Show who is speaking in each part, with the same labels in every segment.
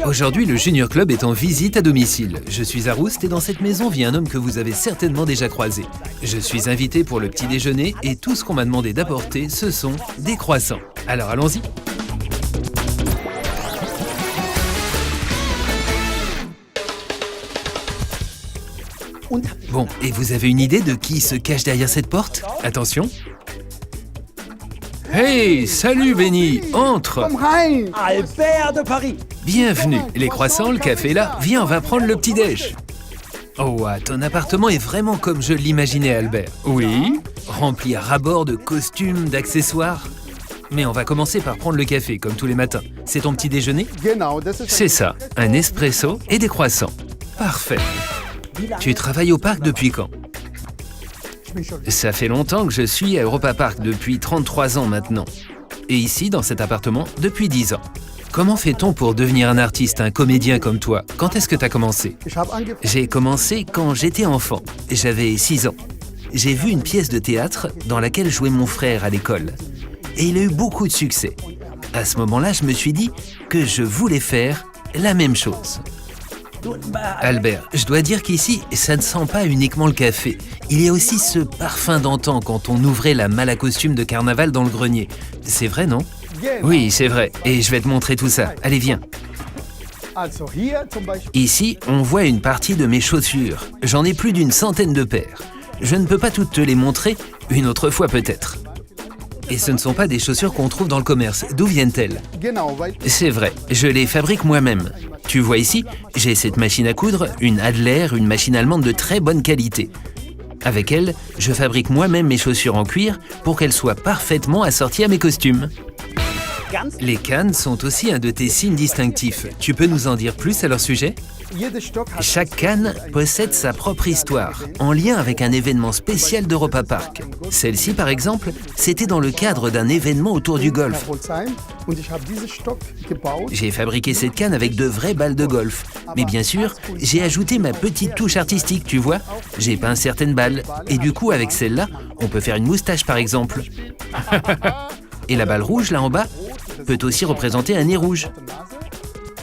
Speaker 1: Aujourd'hui, le Junior Club est en visite à domicile. Je suis à Roust et dans cette maison vit un homme que vous avez certainement déjà croisé. Je suis invité pour le petit déjeuner et tout ce qu'on m'a demandé d'apporter, ce sont des croissants. Alors allons-y. Bon, et vous avez une idée de qui se cache derrière cette porte? Attention. Hey, salut Benny, entre!
Speaker 2: Albert de Paris.
Speaker 1: Bienvenue, les croissants, le café là, viens, on va prendre le petit-déj. Oh, ton appartement est vraiment comme je l'imaginais, Albert. Oui? Rempli à ras-bord de costumes, d'accessoires. Mais on va commencer par prendre le café, comme tous les matins. C'est ton petit déjeuner? C'est ça, un espresso et des croissants. Parfait. Tu travailles au parc depuis quand? Ça fait longtemps que je suis à Europa Park, depuis 33 ans maintenant. Et ici, dans cet appartement, depuis 10 ans. Comment fait-on pour devenir un artiste, un comédien comme toi? Quand est-ce que tu as commencé? J'ai commencé quand j'étais enfant. J'avais 6 ans. J'ai vu une pièce de théâtre dans laquelle jouait mon frère à l'école. Et il a eu beaucoup de succès. À ce moment-là, je me suis dit que je voulais faire la même chose. Albert, je dois dire qu'ici, ça ne sent pas uniquement le café. Il y a aussi ce parfum d'antan quand on ouvrait la malle à costume de carnaval dans le grenier. C'est vrai, non? Oui, c'est vrai. Et je vais te montrer tout ça. Allez, viens. Ici, on voit une partie de mes chaussures. J'en ai plus d'une centaine de paires. Je ne peux pas toutes te les montrer, une autre fois peut-être. Et ce ne sont pas des chaussures qu'on trouve dans le commerce. D'où viennent-elles? C'est vrai, je les fabrique moi-même. Tu vois ici, j'ai cette machine à coudre, une Adler, une machine allemande de très bonne qualité. Avec elle, je fabrique moi-même mes chaussures en cuir pour qu'elles soient parfaitement assorties à mes costumes. Les cannes sont aussi un de tes signes distinctifs. Tu peux nous en dire plus à leur sujet? Chaque canne possède sa propre histoire, en lien avec un événement spécial d'Europa Park. Celle-ci, par exemple, c'était dans le cadre d'un événement autour du golf. J'ai fabriqué cette canne avec de vraies balles de golf. Mais bien sûr, j'ai ajouté ma petite touche artistique, tu vois. J'ai peint certaines balles, et du coup, avec celle-là, on peut faire une moustache, par exemple. Et la balle rouge, là en bas, peut aussi représenter un nez rouge.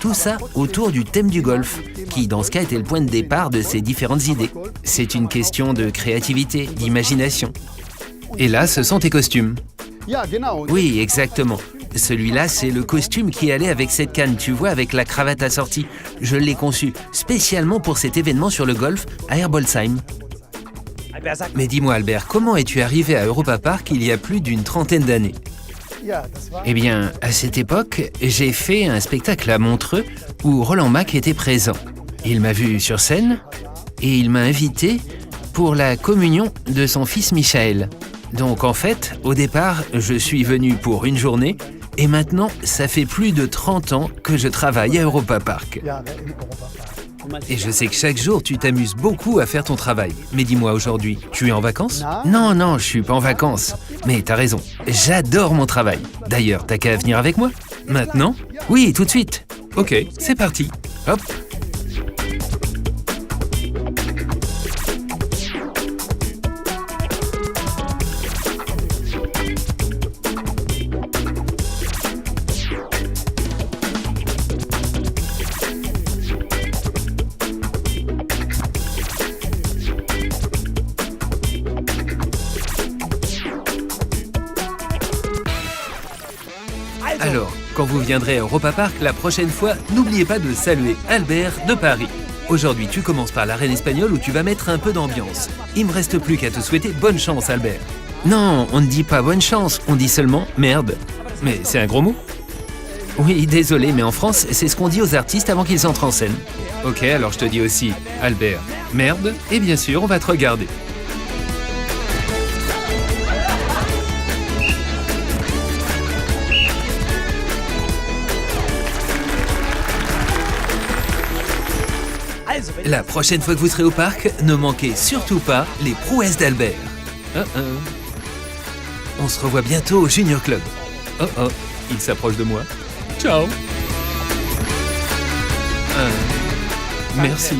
Speaker 1: Tout ça autour du thème du golf, qui dans ce cas était le point de départ de ces différentes idées. C'est une question de créativité, d'imagination. Et là, ce sont tes costumes. Oui, exactement. Celui-là, c'est le costume qui allait avec cette canne, tu vois, avec la cravate assortie. Je l'ai conçu spécialement pour cet événement sur le golf à Herbolzheim. Mais dis-moi, Albert, comment es-tu arrivé à Europa Park il y a plus d'une trentaine d'années? Eh bien, à cette époque, j'ai fait un spectacle à Montreux où Roland Mack était présent. Il m'a vu sur scène et il m'a invité pour la communion de son fils Michael. Donc en fait, au départ, je suis venu pour une journée et maintenant, ça fait plus de 30 ans que je travaille à Europa Park. Et je sais que chaque jour, tu t'amuses beaucoup à faire ton travail. Mais dis-moi aujourd'hui, tu es en vacances? Non, je suis pas en vacances. Mais t'as raison, j'adore mon travail. D'ailleurs, t'as qu'à venir avec moi? Maintenant? Oui, tout de suite. Ok, c'est parti. Hop. Alors, quand vous viendrez à Europa Park la prochaine fois, n'oubliez pas de saluer Albert de Paris. Aujourd'hui, tu commences par l'arène espagnole où tu vas mettre un peu d'ambiance. Il me reste plus qu'à te souhaiter bonne chance, Albert. Non, on ne dit pas bonne chance, on dit seulement merde. Mais c'est un gros mot? Oui, désolé, mais en France, c'est ce qu'on dit aux artistes avant qu'ils entrent en scène. Ok, alors je te dis aussi, Albert, merde, et bien sûr, on va te regarder. La prochaine fois que vous serez au parc, ne manquez surtout pas les prouesses d'Albert. On se revoit bientôt au Junior Club. Il s'approche de moi. Ciao. Merci.